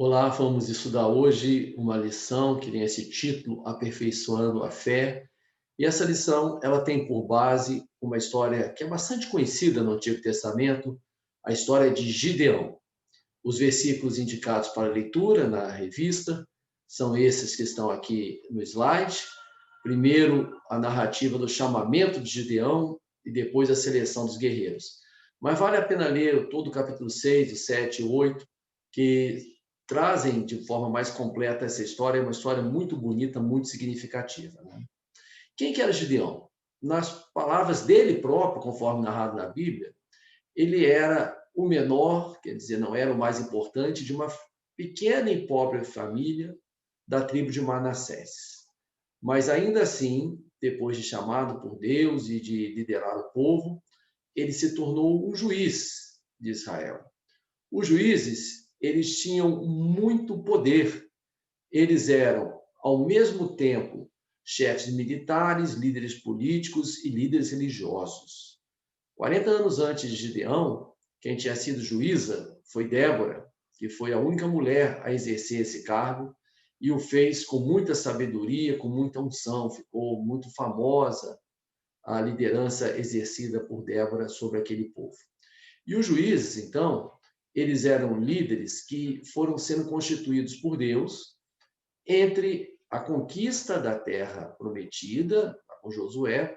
Olá, vamos estudar hoje uma lição que tem esse título, Aperfeiçoando a Fé. E essa lição, ela tem por base uma história que é bastante conhecida no Antigo Testamento, a história de Gideão. Os versículos indicados para leitura na revista são esses que estão aqui no slide. Primeiro, a narrativa do chamamento de Gideão e depois a seleção dos guerreiros. Mas vale a pena ler todo o capítulo 6, 7 e 8, que trazem de forma mais completa essa história, é uma história muito bonita, muito significativa, né? Quem que era Gideão? Nas palavras dele próprio, conforme narrado na Bíblia, ele era o menor, quer dizer, não era o mais importante, de uma pequena e pobre família da tribo de Manassés. Mas ainda assim, depois de chamado por Deus e de liderar o povo, ele se tornou um juiz de Israel. Os juízes, eles tinham muito poder. Eles eram, ao mesmo tempo, chefes militares, líderes políticos e líderes religiosos. 40 anos antes de Gideão, quem tinha sido juíza foi Débora, que foi a única mulher a exercer esse cargo e o fez com muita sabedoria, com muita unção. Ficou muito famosa a liderança exercida por Débora sobre aquele povo. E os juízes, então, eles eram líderes que foram sendo constituídos por Deus entre a conquista da terra prometida, com Josué,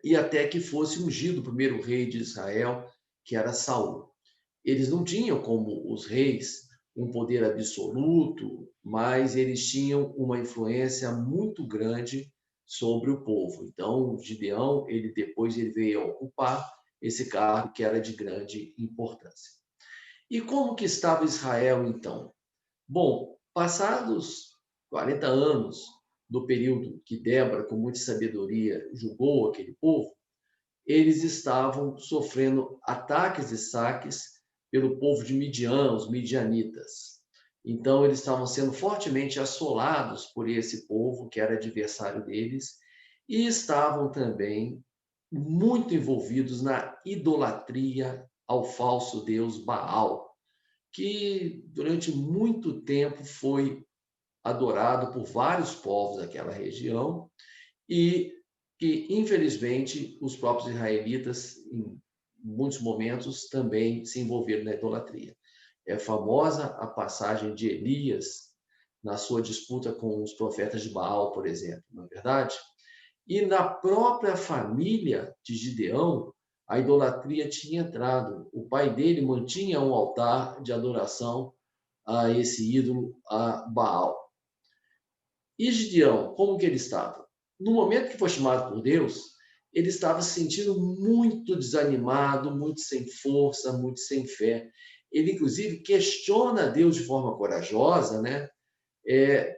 e até que fosse ungido o primeiro rei de Israel, que era Saul. Eles não tinham, como os reis, um poder absoluto, mas eles tinham uma influência muito grande sobre o povo. Então, Gideão, ele veio a ocupar esse cargo que era de grande importância. E como que estava Israel então? Bom, passados 40 anos do período que Débora, com muita sabedoria, julgou aquele povo, eles estavam sofrendo ataques e saques pelo povo de Midian, os midianitas. Então, eles estavam sendo fortemente assolados por esse povo, que era adversário deles, e estavam também muito envolvidos na idolatria ao falso deus Baal, que durante muito tempo foi adorado por vários povos daquela região e que, infelizmente, os próprios israelitas, em muitos momentos, também se envolveram na idolatria. É famosa a passagem de Elias na sua disputa com os profetas de Baal, por exemplo, não é verdade? E na própria família de Gideão, a idolatria tinha entrado. O pai dele mantinha um altar de adoração a esse ídolo, a Baal. E Gideão, como que ele estava? No momento que foi chamado por Deus, ele estava se sentindo muito desanimado, muito sem força, muito sem fé. Ele, inclusive, questiona Deus de forma corajosa, né?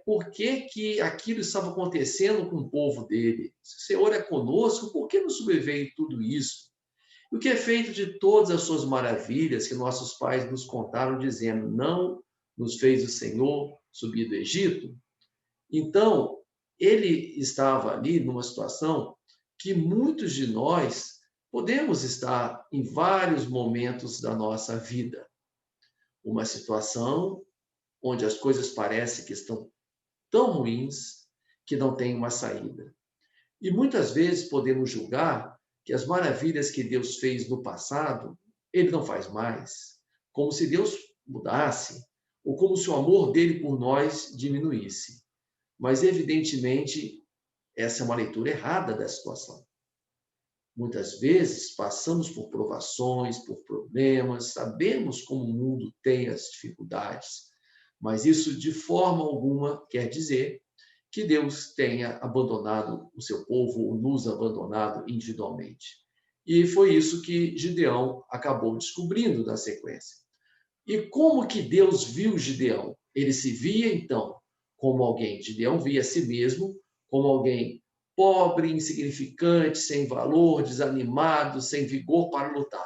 Por que que aquilo estava acontecendo com o povo dele? Se o Senhor é conosco, por que nos sobreveio tudo isso? E o que é feito de todas as suas maravilhas que nossos pais nos contaram, dizendo, não nos fez o Senhor subir do Egito? Então, ele estava ali numa situação que muitos de nós podemos estar em vários momentos da nossa vida. Uma situação onde as coisas parecem que estão tão ruins que não tem uma saída. E muitas vezes podemos julgar que as maravilhas que Deus fez no passado, ele não faz mais, como se Deus mudasse, ou como se o amor dele por nós diminuísse. Mas, evidentemente, essa é uma leitura errada da situação. Muitas vezes passamos por provações, por problemas, sabemos como o mundo tem as dificuldades, mas isso de forma alguma quer dizer que Deus tenha abandonado o seu povo ou nos abandonado individualmente. E foi isso que Gideão acabou descobrindo na sequência. E como que Deus viu Gideão? Ele se via, então, como alguém, Gideão via a si mesmo como alguém pobre, insignificante, sem valor, desanimado, sem vigor para lutar.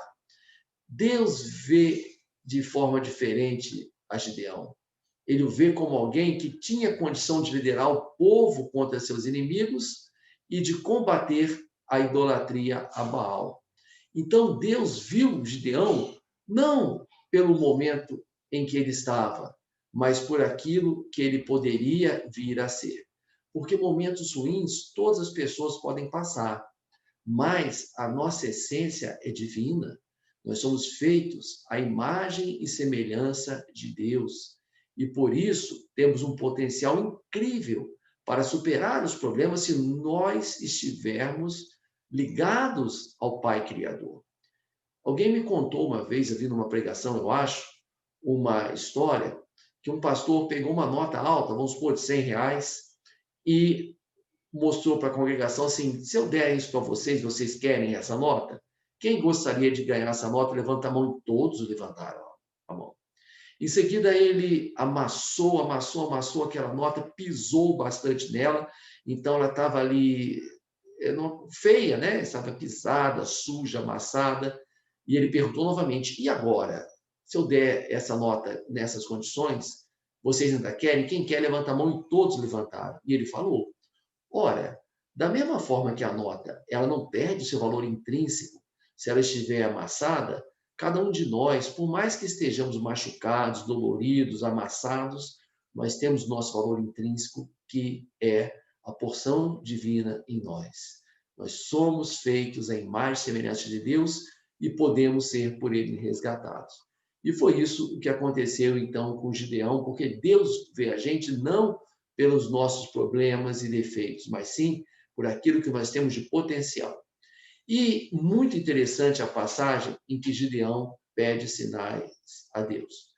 Deus vê de forma diferente a Gideão. Ele o vê como alguém que tinha condição de liderar o povo contra seus inimigos e de combater a idolatria a Baal. Então Deus viu Gideão não pelo momento em que ele estava, mas por aquilo que ele poderia vir a ser. Porque momentos ruins todas as pessoas podem passar, mas a nossa essência é divina. Nós somos feitos à imagem e semelhança de Deus. E por isso temos um potencial incrível para superar os problemas se nós estivermos ligados ao Pai Criador. Alguém me contou uma vez, eu vi numa pregação, eu acho, uma história que um pastor pegou uma nota alta, vamos supor, de R$ 100, e mostrou para a congregação assim: se eu der isso para vocês, vocês querem essa nota? Quem gostaria de ganhar essa nota? Levanta a mão e todos levantaram a mão. Em seguida, ele amassou aquela nota, pisou bastante nela, então ela estava ali feia, né? Estava pisada, suja, amassada, e ele perguntou novamente: e agora? Se eu der essa nota nessas condições, vocês ainda querem? Quem quer, levanta a mão, e todos levantaram. E ele falou: ora, da mesma forma que a nota, ela não perde seu valor intrínseco se ela estiver amassada, cada um de nós, por mais que estejamos machucados, doloridos, amassados, nós temos nosso valor intrínseco, que é a porção divina em nós. Nós somos feitos à imagem e semelhança de Deus e podemos ser por ele resgatados. E foi isso o que aconteceu então com Gideão, porque Deus vê a gente não pelos nossos problemas e defeitos, mas sim por aquilo que nós temos de potencial. E muito interessante a passagem em que Gideão pede sinais a Deus.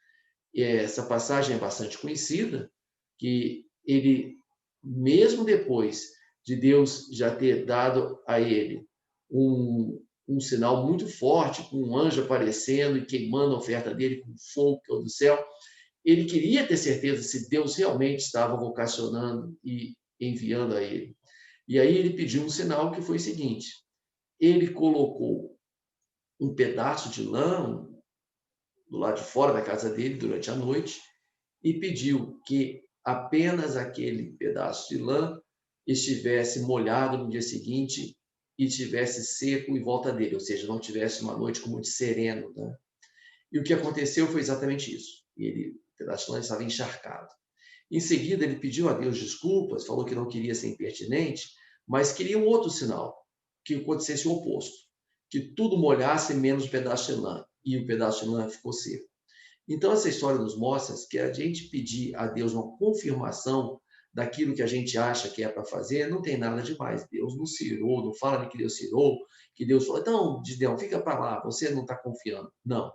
E essa passagem é bastante conhecida, que ele, mesmo depois de Deus já ter dado a ele um sinal muito forte, com um anjo aparecendo e queimando a oferta dele com fogo do céu, ele queria ter certeza se Deus realmente estava vocacionando e enviando a ele. E aí ele pediu um sinal que foi o seguinte: ele colocou um pedaço de lã do lado de fora da casa dele durante a noite e pediu que apenas aquele pedaço de lã estivesse molhado no dia seguinte e estivesse seco em volta dele, ou seja, não tivesse uma noite com muito sereno, né? E o que aconteceu foi exatamente isso. O pedaço de lã estava encharcado. Em seguida, ele pediu a Deus desculpas, falou que não queria ser impertinente, mas queria um outro sinal, que acontecesse o oposto, que tudo molhasse menos o pedaço de lã, e o pedaço de lã ficou seco. Então, essa história nos mostra que a gente pedir a Deus uma confirmação daquilo que a gente acha que é para fazer, não tem nada demais. Deus não cirou, não fala que Deus cirou, que Deus falou: então, Gideão, fica para lá, você não está confiando. Não.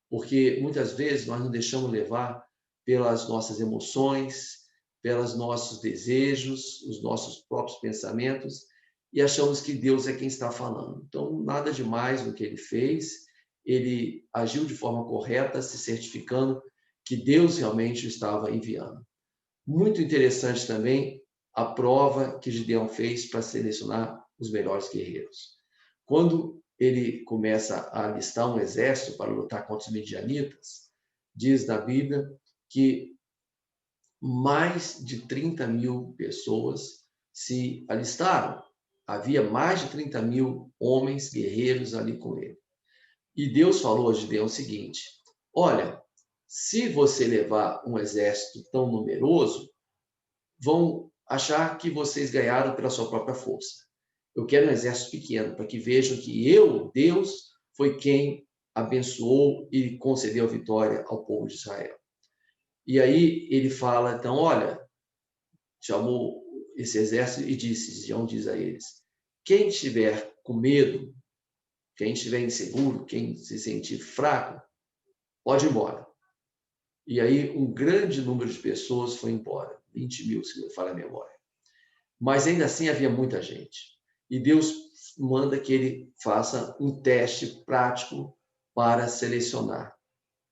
Porque muitas vezes nós nos deixamos levar pelas nossas emoções, pelos nossos desejos, os nossos próprios pensamentos, e achamos que Deus é quem está falando. Então, nada demais no que ele fez, ele agiu de forma correta, se certificando que Deus realmente o estava enviando. Muito interessante também a prova que Gideão fez para selecionar os melhores guerreiros. Quando ele começa a alistar um exército para lutar contra os midianitas, diz na Bíblia que mais de 30.000 pessoas se alistaram. Havia mais de 30.000 homens guerreiros ali com ele. E Deus falou a Gideão o seguinte: olha, se você levar um exército tão numeroso, vão achar que vocês ganharam pela sua própria força. Eu quero um exército pequeno, para que vejam que eu, Deus, foi quem abençoou e concedeu a vitória ao povo de Israel. E aí ele fala, então, olha, chamou esse exército e disse, Gideão diz a eles: quem estiver com medo, quem estiver inseguro, quem se sentir fraco, pode ir embora. E aí um grande número de pessoas foi embora, 20.000, se me falha a memória. Mas ainda assim havia muita gente. E Deus manda que ele faça um teste prático para selecionar.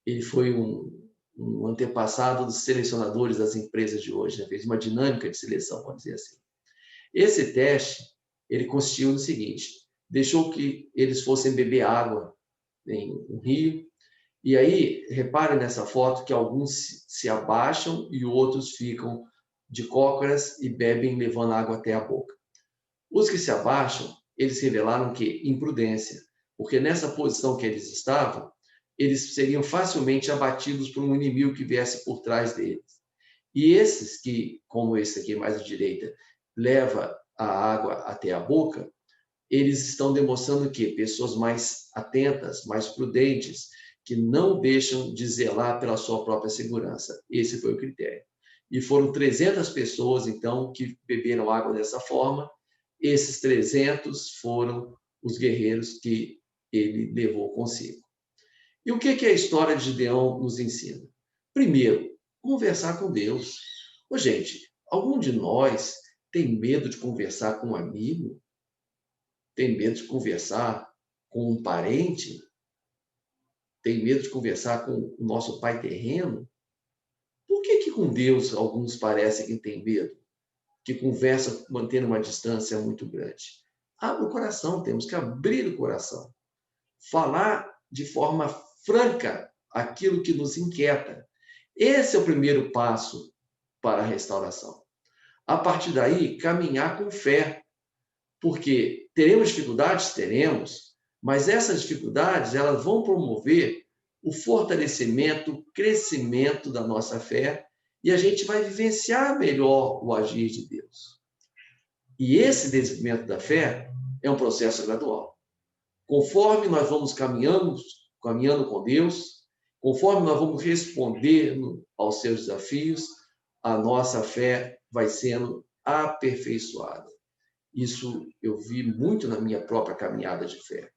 Ele foi um antepassado dos selecionadores das empresas de hoje, né? Fez uma dinâmica de seleção, vamos dizer assim. Esse teste, ele consistiu no seguinte: deixou que eles fossem beber água em um rio, e aí, reparem nessa foto que alguns se abaixam e outros ficam de cócoras e bebem levando água até a boca. Os que se abaixam, eles revelaram que imprudência, porque nessa posição que eles estavam, eles seriam facilmente abatidos por um inimigo que viesse por trás deles. E esses que, como esse aqui mais à direita, leva a água até a boca, eles estão demonstrando que pessoas mais atentas, mais prudentes, que não deixam de zelar pela sua própria segurança. Esse foi o critério. E foram 300 pessoas, então, que beberam água dessa forma. Esses 300 foram os guerreiros que ele levou consigo. E o que a história de Gideão nos ensina? Primeiro, conversar com Deus. Ô, gente, algum de nós tem medo de conversar com um amigo? Tem medo de conversar com um parente? Tem medo de conversar com o nosso pai terreno? Por que com Deus alguns parecem que têm medo? Que conversa mantendo uma distância muito grande? Abre o coração, temos que abrir o coração. Falar de forma franca aquilo que nos inquieta. Esse é o primeiro passo para a restauração. A partir daí, caminhar com fé, porque teremos dificuldades? Teremos, mas essas dificuldades elas vão promover o fortalecimento, o crescimento da nossa fé e a gente vai vivenciar melhor o agir de Deus. E esse desenvolvimento da fé é um processo gradual. Conforme nós vamos caminhando com Deus, conforme nós vamos respondendo aos seus desafios, a nossa fé vai sendo aperfeiçoada. Isso eu vi muito na minha própria caminhada de fé.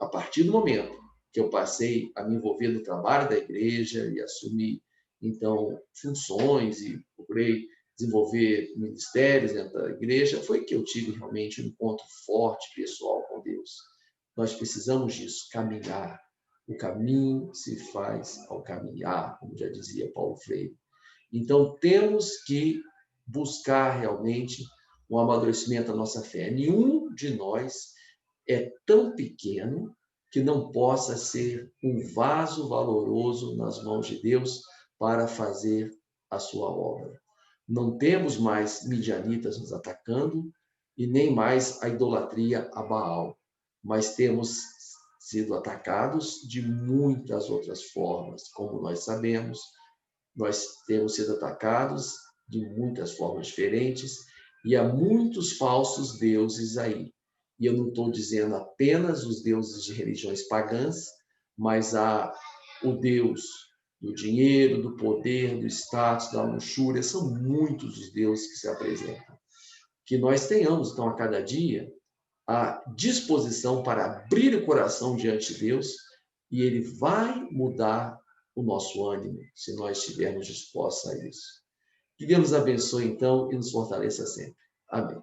A partir do momento que eu passei a me envolver no trabalho da igreja e assumi, então, funções e procurei desenvolver ministérios dentro da igreja, foi que eu tive realmente um encontro forte, pessoal com Deus. Nós precisamos disso, caminhar. O caminho se faz ao caminhar, como já dizia Paulo Freire. Então, temos que buscar realmente um amadurecimento da nossa fé. Nenhum de nós é tão pequeno que não possa ser um vaso valoroso nas mãos de Deus para fazer a sua obra. Não temos mais midianitas nos atacando e nem mais a idolatria a Baal, mas temos sido atacados de muitas outras formas. Como nós sabemos, nós temos sido atacados de muitas formas diferentes e há muitos falsos deuses aí. E eu não estou dizendo apenas os deuses de religiões pagãs, mas há o Deus do dinheiro, do poder, do status, da luxúria. São muitos os deuses que se apresentam. Que nós tenhamos, então, a cada dia, a disposição para abrir o coração diante de Deus e Ele vai mudar o nosso ânimo, se nós estivermos dispostos a isso. Que Deus nos abençoe, então, e nos fortaleça sempre. Amém.